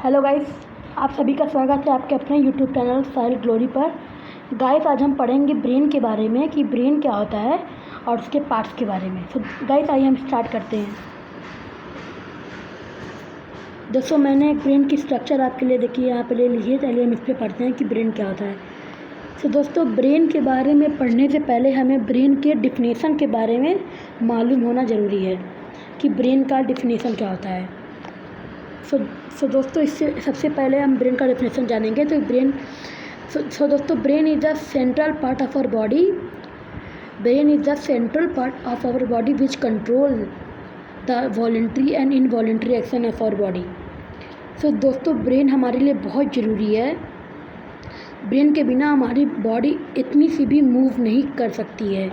Hello guys, आप सभी का स्वागत है आपके अपने यूट्यूब चैनल साहिल ग्लोरी पर। गाइस, आज हम पढ़ेंगे ब्रेन के बारे में कि ब्रेन क्या होता है और उसके पार्ट्स के बारे में। तो गाइस, आइए हम स्टार्ट करते हैं। दोस्तों, मैंने एक ब्रेन की स्ट्रक्चर आपके लिए देखी है, यहाँ पे ले लीजिए। चलिए हम इस पर पढ़ते हैं कि ब्रेन क्या होता है। तो दोस्तों, ब्रेन के बारे में पढ़ने से पहले हमें ब्रेन के डिफिनेशन के बारे में मालूम होना ज़रूरी है कि ब्रेन का डिफिनेशन क्या होता है। सो दोस्तों, इससे सबसे पहले हम ब्रेन का डेफिनेशन जानेंगे। तो ब्रेन दोस्तों, brain is the central part of our body. Brain is the central part of our body which control the voluntary and involuntary action of our body. So दोस्तों, ब्रेन हमारे लिए बहुत ज़रूरी है। ब्रेन के बिना हमारी बॉडी इतनी सी भी मूव नहीं कर सकती है।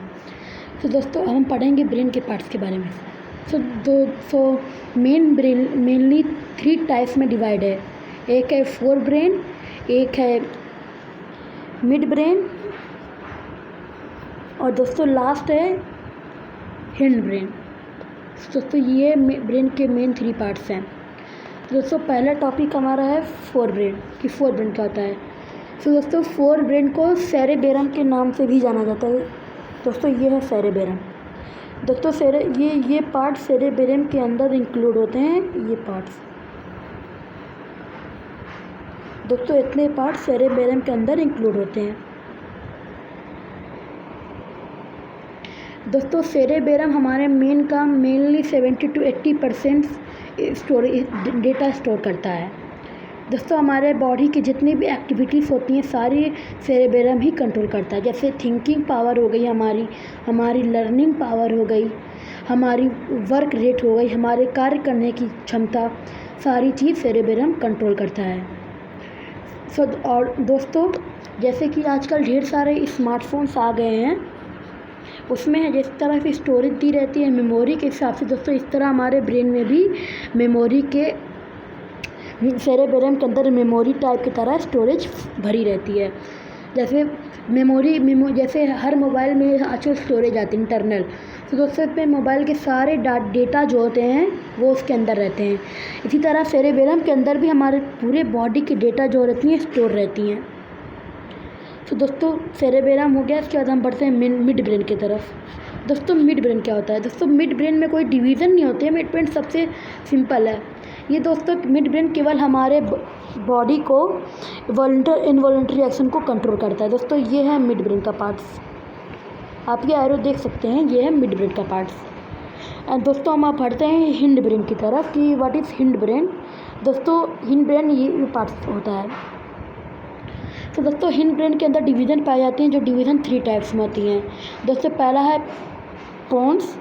तो दोस्तों, हम पढ़ेंगे ब्रेन के पार्ट्स के बारे में। मेन ब्रेन मेनली 3 टाइप्स में डिवाइड है। एक है फोर ब्रेन, एक है मिड ब्रेन और दोस्तों लास्ट है हिंड ब्रेन। दोस्तों, ये ब्रेन के मेन 3 पार्ट्स हैं। दोस्तों, पहला टॉपिक हमारा है फोर ब्रेन कि फोर ब्रेन क्या होता है। तो दोस्तों, फोर ब्रेन को सेरेबेरम के नाम से भी जाना जाता है। दोस्तों, ये है सेरेबेरम। दोस्तों, ये पार्ट सेरेबेरम के अंदर इंक्लूड होते हैं। ये पार्ट्स दोस्तों, इतने पार्ट सेरेबेरम के अंदर इंक्लूड होते हैं। दोस्तों, सेरेबेरम हमारे मेनली 70 to 80% डेटा स्टोर करता है। दोस्तों, हमारे बॉडी की जितनी भी एक्टिविटीज़ होती हैं सारी सेरेबेरम ही कंट्रोल करता है। जैसे थिंकिंग पावर हो गई हमारी लर्निंग पावर हो गई, हमारी वर्क रेट हो गई, हमारे कार्य करने की क्षमता, सारी चीज़ सेरेबेरम कंट्रोल करता है। और दोस्तों, जैसे कि आजकल ढेर सारे स्मार्टफोन्स आ गए हैं, उसमें जिस तरह से स्टोरेज दी रहती है मेमोरी के हिसाब से, दोस्तों इस तरह हमारे ब्रेन में भी मेमोरी के सेरेबेरम के अंदर मेमोरी टाइप की तरह स्टोरेज भरी रहती है। जैसे जैसे हर मोबाइल में आजकल स्टोरेज आती है इंटरनल। तो दोस्तों, पे मोबाइल के सारे डेटा जो होते हैं वो उसके अंदर रहते हैं। इसी तरह सेरेबेरम के अंदर भी हमारे पूरे बॉडी की डेटा जो रहती हैं स्टोर रहती हैं। तो दोस्तों, सेरेबेरम हो गया। इसके बाद हम बढ़ते हैं मिड ब्रेन की तरफ। दोस्तों, मिड ब्रेन क्या होता है? दोस्तों, मिड ब्रेन में कोई डिवीज़न नहीं होती है। मिड ब्रेन सबसे सिंपल है। ये दोस्तों, मिड ब्रेन केवल हमारे बॉडी को वॉलंटरी इनवॉलंटरी एक्शन को कंट्रोल करता है। दोस्तों, ये है मिड ब्रेन का पार्ट्स। आप ये एरो देख सकते हैं, ये है मिड ब्रेन का पार्ट्स। एंड दोस्तों, हम आप बढ़ते हैं हिंड ब्रेन की तरफ कि व्हाट इज़ हिंड ब्रेन। दोस्तों, हिंड ब्रेन ये पार्ट्स होता है। तो दोस्तों, हिंड ब्रेन के अंदर डिवीज़न पाई जाती हैं, जो डिवीज़न 3 टाइप्स में होती हैं। दोस्तों, पहला है पोन्स,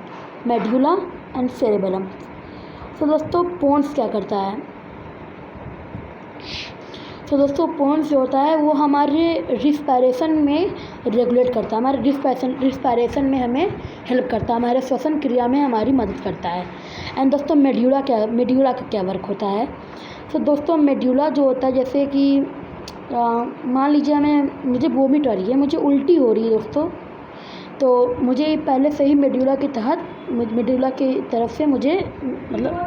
मेड्यूला एंड सेरेबेलम। तो दोस्तों, पोन्स क्या करता है? तो दोस्तों, पोन्स जो होता है वो हमारे रिस्पायरेशन में रेगुलेट करता है, हमारे रिस्पायरेशन में हमें हेल्प करता है, हमारे श्वसन क्रिया में हमारी मदद करता है। एंड दोस्तों, मेड्यूला का क्या वर्क होता है? तो दोस्तों, मेड्यूला जो होता है, जैसे कि मान लीजिए मुझे वोमिट आ रही है, मुझे उल्टी हो रही है दोस्तों, तो मुझे पहले से ही मेड्यूला की तरफ से मुझे मतलब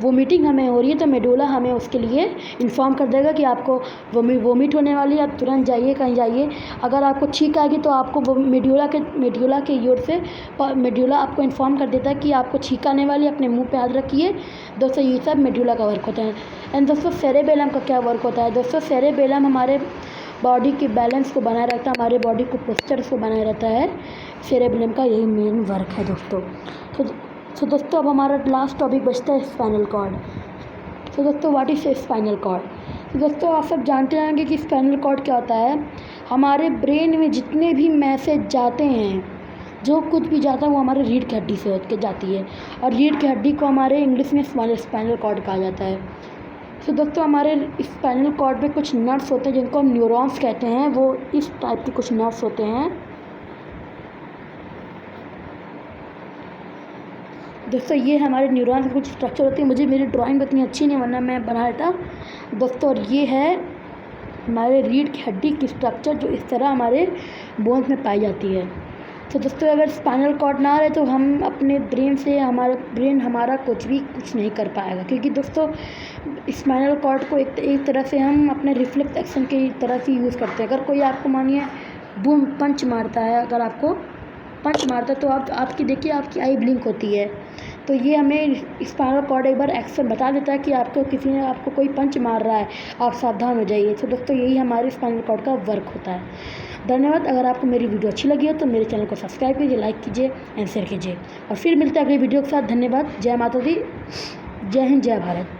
वोमिटिंग हमें हो रही है, तो मेडुला हमें उसके लिए इन्फॉर्म कर देगा कि आपको वोमिट होने वाली है, आप तुरंत जाइए, कहीं जाइए। अगर आपको छींक आएगी तो आपको वो मेडुला के ओर से मेडुला आपको इन्फॉर्म कर देता है कि आपको छींक आने वाली है, अपने मुंह पे हाथ रखिए। दोस्तों, ये सब मेडुला का वर्क होता है। एंड दोस्तों, सेरेबेलम का क्या वर्क होता है? दोस्तों, सेरेबेलम हमारे बॉडी के बैलेंस को बनाए रखता है, हमारे बॉडी को पोस्चर्स को बनाए रहता है। सेरेबेलम का यही मेन वर्क है दोस्तों। तो दोस्तों, अब हमारा लास्ट टॉपिक बचता है स्पाइनल कॉर्ड। तो दोस्तों, व्हाट इज़ स्पाइनल कॉर्ड? तो दोस्तों, आप सब जानते होंगे कि स्पाइनल कॉर्ड क्या होता है। हमारे ब्रेन में जितने भी मैसेज जाते हैं, जो कुछ भी जाता है वो हमारे रीढ़ की हड्डी से होकर जाती है, और रीढ़ की हड्डी को हमारे इंग्लिश में स्पाइनल कॉर्ड कहा जाता है। तो दोस्तों, हमारे स्पाइनल कॉर्ड में कुछ नर्व्स होते हैं जिनको हम न्यूरॉन्स कहते हैं। वो इस टाइप के कुछ नर्व्स होते हैं। दोस्तों, ये हमारे न्यूरॉन्स की कुछ स्ट्रक्चर होती है। मेरी ड्राइंग इतनी अच्छी नहीं, वरना मैं बना लेता दोस्तों। और ये है हमारे रीढ़ की हड्डी की स्ट्रक्चर, जो इस तरह हमारे बोन्स में पाई जाती है। तो दोस्तों अगर स्पाइनल कॉर्ड ना रहे तो हम अपने ब्रेन हमारा कुछ नहीं कर पाएगा, क्योंकि दोस्तों स्पाइनल कॉर्ड को एक तरह से हम अपने रिफ्लेक्स एक्शन की तरह से यूज़ करते हैं। अगर कोई आपको मानिए बूम पंच मारता है, अगर आपको पंच मारता है तो आपकी देखिए आपकी आई ब्लिंक होती है। तो ये हमें स्पाइनल कॉर्ड एक बार एक्शन बता देता है कि किसी ने आपको कोई पंच मार रहा है, आप सावधान हो जाइए। तो दोस्तों यही हमारे स्पाइनल कॉर्ड का वर्क होता है। धन्यवाद। अगर आपको मेरी वीडियो अच्छी लगी हो तो मेरे चैनल को सब्सक्राइब कीजिए, लाइक कीजिए एंड शेयर कीजिए, और फिर मिलते हैं अगली वीडियो के साथ। धन्यवाद। जय माता दी, जय हिंद, जय भारत।